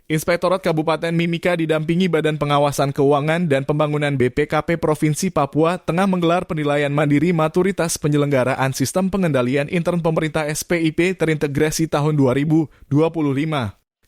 Inspektorat Kabupaten Mimika didampingi Badan Pengawasan Keuangan dan Pembangunan BPKP Provinsi Papua tengah menggelar penilaian mandiri maturitas penyelenggaraan Sistem Pengendalian Intern Pemerintah SPIP terintegrasi tahun 2025.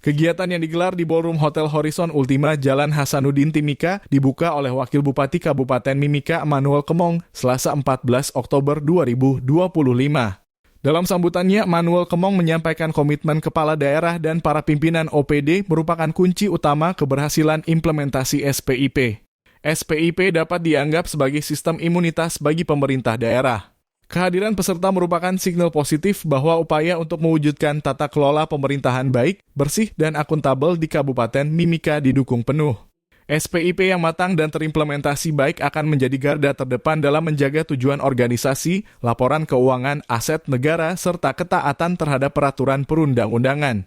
Kegiatan yang digelar di Ballroom Hotel Horizon Ultima Jalan Hasanuddin Timika dibuka oleh Wakil Bupati Kabupaten Mimika Manuel Kemong Selasa 14 Oktober 2025. Dalam sambutannya, Manuel Kemong menyampaikan komitmen kepala daerah dan para pimpinan OPD merupakan kunci utama keberhasilan implementasi SPIP. SPIP dapat dianggap sebagai sistem imunitas bagi pemerintah daerah. Kehadiran peserta merupakan signal positif bahwa upaya untuk mewujudkan tata kelola pemerintahan baik, bersih, dan akuntabel di Kabupaten Mimika didukung penuh. SPIP yang matang dan terimplementasi baik akan menjadi garda terdepan dalam menjaga tujuan organisasi, laporan keuangan, aset negara, serta ketaatan terhadap peraturan perundang-undangan.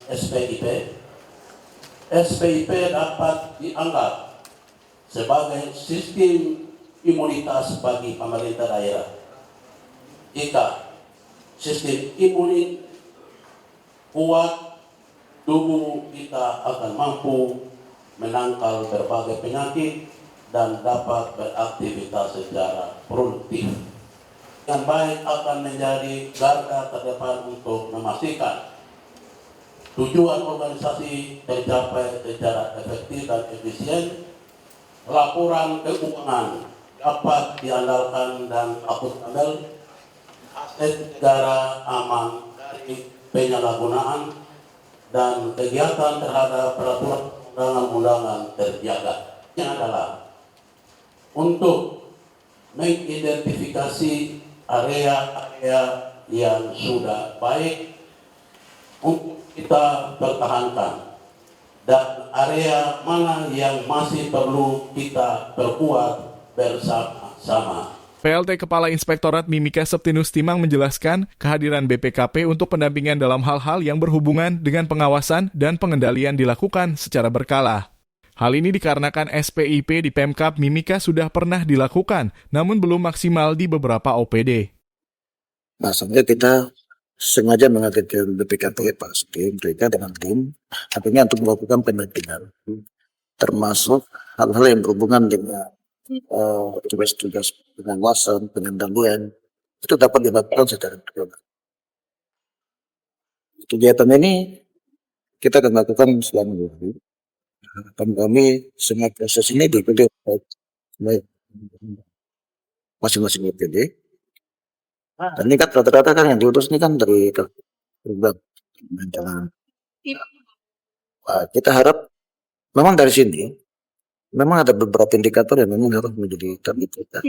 SPIP dapat dianggap sebagai sistem imunitas bagi pemerintah daerah. Jika sistem imun kuat, tubuh kita akan mampu menangkal berbagai penyakit dan dapat beraktivitas secara produktif. Yang baik akan menjadi garda terdepan untuk memastikan tujuan organisasi tercapai secara efektif dan efisien, laporan keuangan dapat diandalkan dan akuntabel, aset negara aman dari penyalahgunaan, dan kegiatan terhadap peraturan undangan-undangan terjaga. Ini adalah untuk mengidentifikasi area-area yang sudah baik untuk kita pertahankan dan area mana yang masih perlu kita perkuat bersama-sama. PLT Kepala Inspektorat Mimika Septinus Timang menjelaskan kehadiran BPKP untuk pendampingan dalam hal-hal yang berhubungan dengan pengawasan dan pengendalian dilakukan secara berkala. Hal ini dikarenakan SPIP di Pemkab Mimika sudah pernah dilakukan, namun belum maksimal di beberapa OPD. Nah, sebenarnya kita sengaja menghadirkan BPKP Pak Sukim, mereka dengan tim, artinya untuk melakukan pendampingan, termasuk hal-hal yang berhubungan dengan tugas-tugas pengawasan, pengendalian, itu dapat dilakukan secara berkala. Kegiatan ini kita akan lakukan selama 2 hari. Dan kami semua proses ini diikuti oleh masing-masing OPD. Dan ini kan rata-rata kan yang diutus ini kan dari program. Kita harap memang dari sini memang ada beberapa indikator yang memang harus menjadi target kita.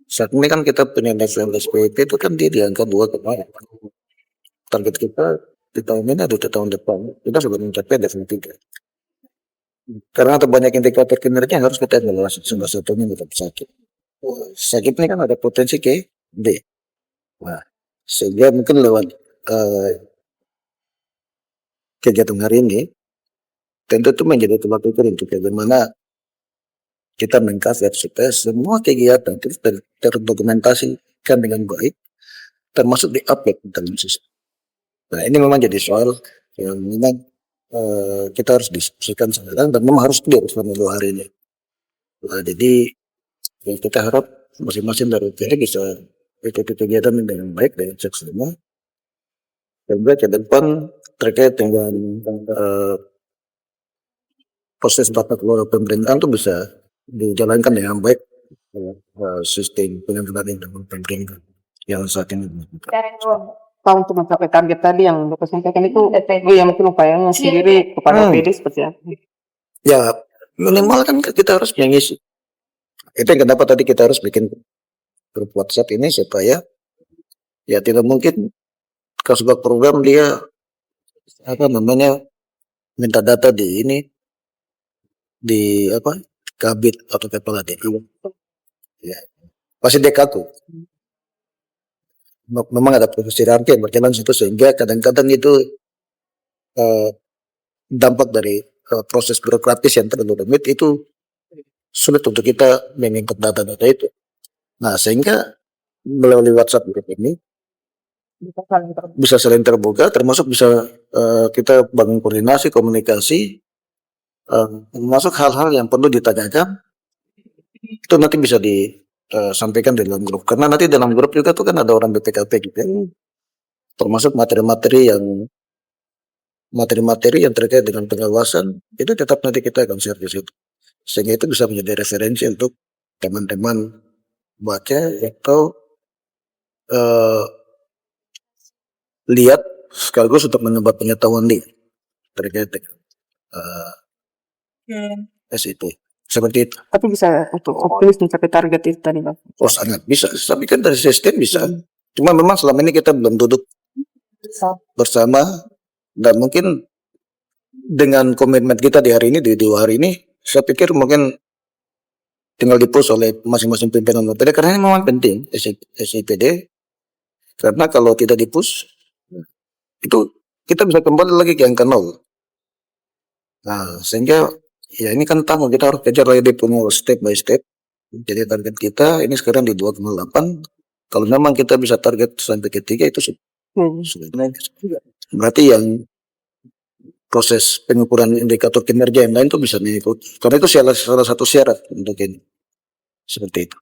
Saat ini kan kita punya national SPIP itu kan dia di angka 2 kemarin. Target kita di tahun ini atau di tahun depan kita sudah mencapai level 3. Karena ada banyak indikator kinerja yang harus kita evaluasi. Salah satunya tetap sakit. Sakit ini kan ada potensi ke D. Nah, sehingga mungkin lewat kegiatan hari ini tentu itu menjadi tempat pikir untuk bagaimana kita mengcover supaya semua kegiatan itu terdokumentasikan dengan baik, termasuk di-upload dalam sistem. Nah, ini memang jadi soal yang memang kita harus diskusikan sekarang dan memang harus clear selama 2 hari ini. Nah, jadi kita harap masing-masing dari OPD bisa ikuti kegiatan dengan baik dan seksama. Dan ke depan terkait dengan proses tata kelola pemerintahan itu bisa dijalankan dengan baik sistem penyelenggaraan dengan pemerintah yang saat ini. Kalau untuk mencapai target tadi yang Bapak sampaikan itu, yang mungkin upayanya sendiri kepada OPD seperti apa? Ya, minimal kan kita harus mengisi. Itu yang kenapa tadi kita harus bikin grup WhatsApp ini supaya ya tidak mungkin kalau sebuah program dia minta data di kabit atau kepala DI. Ya, pasti dia kaku. Memang ada proses hierarki yang berjalan situ sehingga kadang-kadang itu dampak dari proses birokratis yang terlalu rumit itu sulit untuk kita menginput data-data itu. Nah, sehingga melalui WhatsApp group ini bisa saling terbuka, termasuk bisa kita bangun koordinasi, komunikasi, termasuk hal-hal yang perlu ditanyakan, itu nanti bisa disampaikan di dalam grup. Karena nanti dalam grup juga tuh kan ada orang BPKP gitu ya. Termasuk materi-materi yang terkait dengan pengawasan, itu tetap nanti kita akan share di situ. Sehingga itu bisa menjadi referensi untuk teman-teman baca atau lihat sekaligus untuk menambah pengetahuan terkait dengan SIP. Seperti itu. Tapi bisa untuk optimis mencapai target itu tadi, Bang. Oh sangat bisa. Tapi kan dari sistem bisa. Cuma memang selama ini kita belum duduk bersama, dan mungkin dengan komitmen kita di hari ini, di 2 hari ini, saya pikir mungkin tinggal dipush oleh masing-masing pimpinan OPD, karena ini memang penting SIPD. Karena kalau tidak dipush, itu kita bisa kembali lagi ke angka 0. Nah, sehingga ya ini kan tanggung, kita harus kejar lagi punya step by step. Jadi target kita ini sekarang di 2,8. Kalau memang kita bisa target sampai ke 3 itu sudah. Berarti yang proses pengukuran indikator kinerja yang lain itu bisa mengikut. Karena itu salah satu syarat untuk ini. Seperti itu.